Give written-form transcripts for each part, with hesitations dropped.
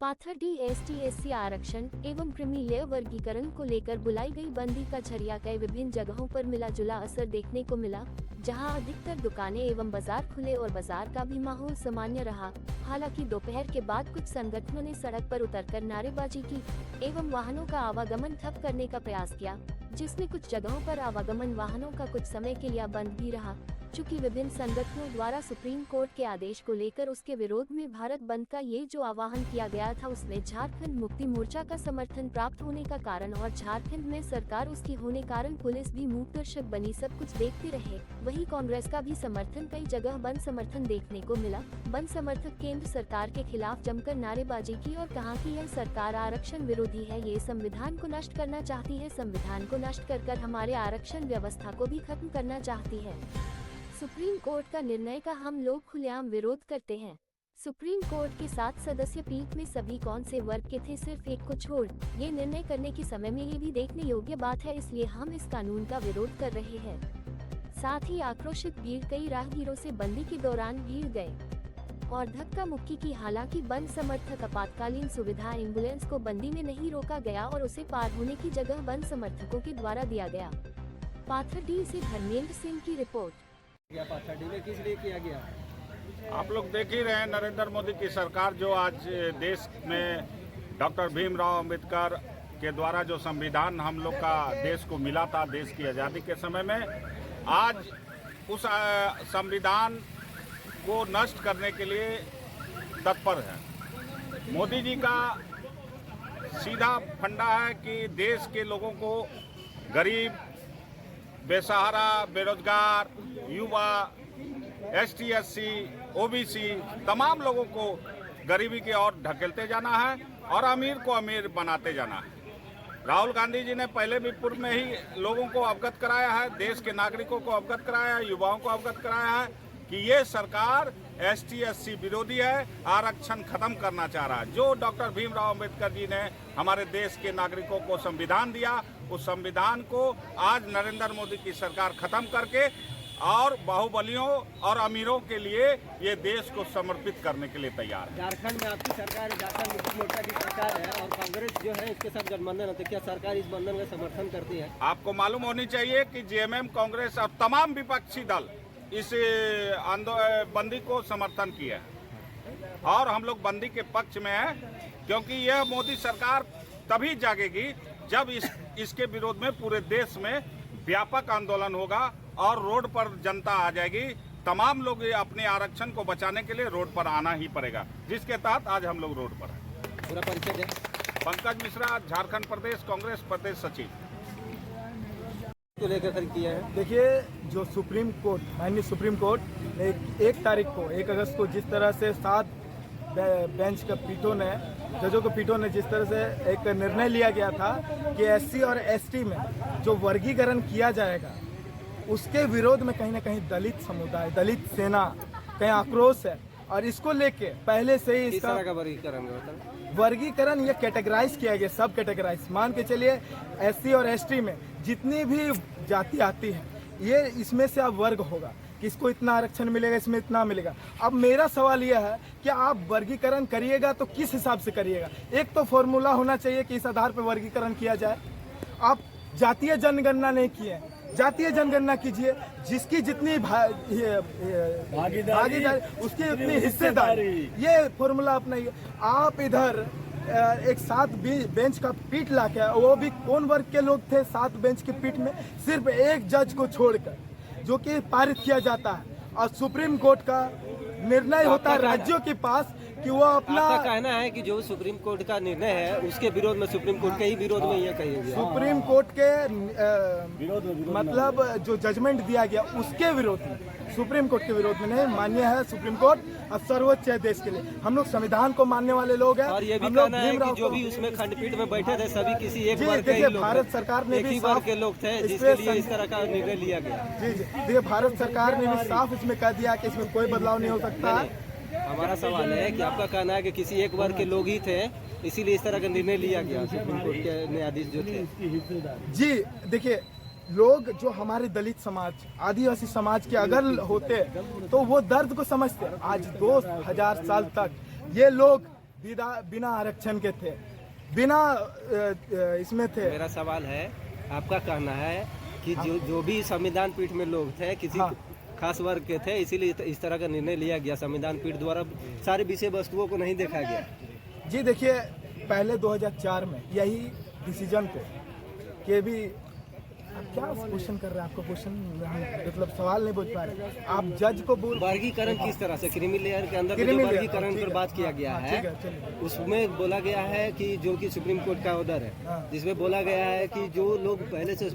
Pathardih ST/SC आरक्षण एवं creamy वर्गीकरण को लेकर बुलाई गई बंदी का झरिया कई विभिन्न जगहों पर मिला जुला असर देखने को मिला, जहां अधिकतर दुकानें एवं बाजार खुले और बाजार का भी माहौल सामान्य रहा। हालांकि दोपहर के बाद कुछ संगठनों ने सड़क पर उतरकर नारेबाजी की एवं वाहनों का आवागमन ठप करने का प्रयास किया, जिसमें कुछ जगहों पर आवागमन वाहनों का कुछ समय के लिए बंद भी रहा। चूँकि विभिन्न संगठनों द्वारा सुप्रीम कोर्ट के आदेश को लेकर उसके विरोध में भारत बंद का ये जो आह्वान किया गया था, उसमें झारखंड मुक्ति मोर्चा का समर्थन प्राप्त होने का कारण और झारखंड में सरकार उसकी होने कारण पुलिस भी मूकदर्शक बनी सब कुछ देखते रहे। वहीं कांग्रेस का भी समर्थन कई जगह बंद समर्थन देखने को मिला। बंद समर्थक केंद्र सरकार के खिलाफ जमकर नारेबाजी की और कहा कि यह सरकार आरक्षण विरोधी है, ये संविधान को नष्ट करना चाहती है, संविधान को नष्ट कर हमारे आरक्षण व्यवस्था को भी खत्म करना चाहती है। सुप्रीम कोर्ट का निर्णय का हम लोग खुलेआम विरोध करते हैं। सुप्रीम कोर्ट के 7 सदस्य पीठ में सभी कौन से वर्ग के थे, सिर्फ एक को छोड़। ये निर्णय करने के समय में ये भी देखने योग्य बात है, इसलिए हम इस कानून का विरोध कर रहे हैं। साथ ही आक्रोशित भीड़ कई राहगीरों से बंदी के दौरान भीड़ गए और धक्का मुक्की की। हालांकि बंद समर्थक आपातकालीन सुविधा एम्बुलेंस को बंदी में नहीं रोका गया और उसे पार होने की जगह बंद समर्थकों के द्वारा दिया गया। पाथरडी से धर्मेंद्र सिंह की रिपोर्ट। पाथरडी में किस लिए किया गया? आप लोग देख ही रहे हैं, नरेंद्र मोदी की सरकार जो आज देश में डॉक्टर भीमराव अंबेडकर के द्वारा जो संविधान हम लोग का देश को मिला था देश की आज़ादी के समय में, आज उस संविधान को नष्ट करने के लिए तत्पर है। मोदी जी का सीधा फंडा है कि देश के लोगों को, गरीब, बेसहारा, बेरोजगार, युवा, ST/SC, OBC तमाम लोगों को गरीबी की ओर ढकेलते जाना है और अमीर को अमीर बनाते जाना है। राहुल गांधी जी ने पहले भी पूर्व में ही लोगों को अवगत कराया है, देश के नागरिकों को अवगत कराया है, युवाओं को अवगत कराया है कि ये सरकार ST/SC विरोधी है, आरक्षण खत्म करना चाह रहा है। जो डॉक्टर भीमराव अंबेडकर जी ने हमारे देश के नागरिकों को संविधान दिया, उस संविधान को आज नरेंद्र मोदी की सरकार खत्म करके और बाहुबलियों और अमीरों के लिए ये देश को समर्पित करने के लिए तैयार है। झारखंड में आपकी सरकार है, झारखंड मुक्ति मोर्चा की सरकार है और कांग्रेस जो है इसके साथ गठबंधन है, क्या सरकार इस बंधन का समर्थन करती है? आपको मालूम होनी चाहिए कि JMM, कांग्रेस और तमाम विपक्षी दल इस बंदी को समर्थन किया है और हम लोग बंदी के पक्ष में हैं, क्योंकि यह मोदी सरकार तभी जागेगी जब इसके विरोध में पूरे देश में व्यापक आंदोलन होगा और रोड पर जनता आ जाएगी। तमाम लोग अपने आरक्षण को बचाने के लिए रोड पर आना ही पड़ेगा, जिसके तहत आज हम लोग रोड पर हैं। पूरा परिचय दें। पंकज मिश्रा, झारखंड प्रदेश कांग्रेस प्रदेश सचिव। तो लेकर किया है। देखिए, जो सुप्रीम कोर्ट, माननीय सुप्रीम कोर्ट ने 1 तारीख को 1 अगस्त को जिस तरह से 7 बेंच के पीठों ने, जजों के पीठों ने जिस तरह से एक निर्णय लिया गया था कि SC और ST में जो वर्गीकरण किया जाएगा, उसके विरोध में कहीं ना कहीं दलित समुदाय, दलित सेना कहीं आक्रोश है और इसको लेके पहले से ही इसका वर्गीकरण ये कैटेगराइज किया गया, सब कैटेगराइज। मान के चलिए SC और ST में जितनी भी जाति आती है, ये इसमें से अब वर्ग होगा, किसको इतना आरक्षण मिलेगा, इसमें इतना मिलेगा। अब मेरा सवाल यह है कि आप वर्गीकरण करिएगा तो किस हिसाब से करिएगा? एक तो फॉर्मूला होना चाहिए कि इस आधार पर वर्गीकरण किया जाए। आप जातीय जनगणना नहीं किए, जातीय जनगणना कीजिए, जिसकी जितनी भागीदारी उसकी उतनी हिस्सेदारी, ये फॉर्मूला अपनाइए। आप इधर एक 7 बेंच का पीठ लाके, वो भी कौन वर्ग के लोग थे 7 बेंच के पीठ में, सिर्फ एक जज को छोड़कर, जो कि पारित किया जाता है और सुप्रीम कोर्ट का निर्णय होता है राज्यों के पास कि वो अपना। आपका कहना है कि जो सुप्रीम कोर्ट का निर्णय है उसके विरोध में, सुप्रीम कोर्ट के ही विरोध में ये कहिए, सुप्रीम कोर्ट के मतलब जो जजमेंट दिया गया उसके विरोध में, सुप्रीम कोर्ट के विरोध में नहीं। मान्य है सुप्रीम कोर्ट अब सर्वोच्च है देश के लिए। हम लोग संविधान को मानने वाले लोग हैं और ये भी कहना है कि जो भी उसमें खंडपीठ में बैठे थे सभी किसी एक वर्ग के लोग, भारत सरकार ने भी वर्ग के लोग थे जिसके लिए इस तरह का निर्णय लिया गया। जी, देखिए, भारत सरकार ने भी साफ इसमें कह दिया कि इसमें कोई बदलाव नहीं हो सकता है। हमारा सवाल है कि आपका कहना है कि किसी एक वर्ग के लोग ही थे, इसीलिए इस तरह का निर्णय लिया गया सुप्रीम कोर्ट के न्यायाधीश जो थे। जी देखिए, लोग जो हमारे दलित समाज, आदिवासी समाज के अगर होते तो वो दर्द को समझते। आज 2000 साल तक ये लोग बिना आरक्षण के थे, बिना इसमें थे। मेरा सवाल है, आपका कहना है कि जो भी संविधान पीठ में लोग थे किसी खास वर्ग के थे, इसीलिए इस तरह का निर्णय लिया गया। संविधान पीठ द्वारा सारी विषय वस्तुओं को नहीं देखा गया। जी देखिए, पहले 2004 में यही डिसीजन थे कि भी आप क्या क्वेश्चन कर रहे हैं, आपका क्वेश्चन मतलब सवाल नहीं पूछ पा रहे आप। जज को बोल वर्गीकरण किस तरह से क्रीमी लेयर के अंदर जो वर्गीकरण पर बात किया गया है, उसमें बोला गया है कि जो कि सुप्रीम कोर्ट का ऑर्डर है, जिसमें बोला गया है कि जो लोग पहले से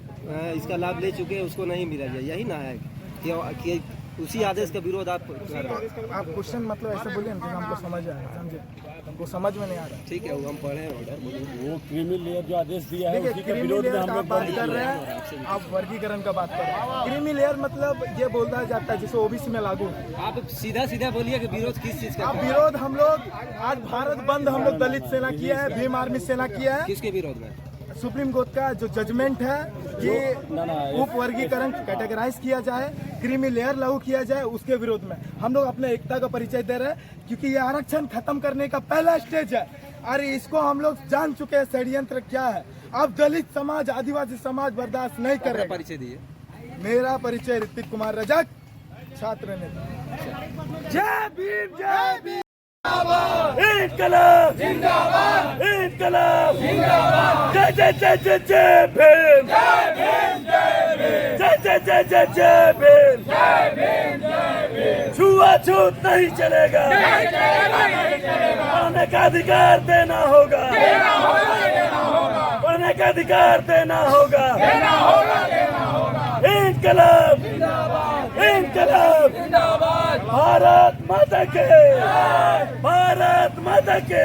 इसका लाभ ले चुके हैं उसको नहीं मिला जाए। यही ना है कि उसी आदेश का विरोध आप कर रहे हैं। आप क्वेश्चन मतलब ऐसे बोलिए ना हमको समझ आए, समझे, हमको समझ में नहीं आ रहा। ठीक है, वो हम पढ़े ऑर्डर। वो क्रीमी लेयर जो आदेश दिया है उसी के क्रीमी विरोध में लेयर हम का लोग बात कर रहे हैं, आप वर्गीकरण का बात कर रहे हैं। क्रीमी लेयर मतलब ये बोला जाता है जिसे ओबीसी में लागू। आप सीधा सीधा बोलिए कि विरोध किस चीज का? अब विरोध हम लोग आज भारत बंद हम लोग दलित सेना किया है, भीम आर्मी सेना किया है। किसके विरोध में? सुप्रीम कोर्ट का जो जजमेंट है कि उप वर्गीकरण कैटेगराइज किया जाए, क्रीमी लेयर लागू किया जाए, उसके विरोध में हम लोग अपने एकता का परिचय दे रहे हैं, क्योंकि ये आरक्षण खत्म करने का पहला स्टेज है। अरे इसको हम लोग जान चुके हैं षड्यंत्र क्या है। अब दलित समाज, आदिवासी समाज बर्दाश्त नहीं कर रहे। परिचय दिए। मेरा परिचय ऋतिक कुमार रजक, छात्र नेता। जय भीम, जय भीम। इनकलाब जिंदाबाद, इनकलाब जिंदाबाद। जय जय जय जय जय भीम, जय भीम, जय भीम। जय जय जय जय जय भीम, जय भीम, जय भीम। छुआछूत नहीं चलेगा, नहीं चलेगा, नहीं चलेगा। पढ़ने का अधिकार देना होगा, देना होगा, देना होगा। पढ़ने का अधिकार देना होगा, देना होगा, देना होगा। इनकलाब जिंदाबाद, इनकलाब जिंदाबाद। भारत माता के, भारत माता के।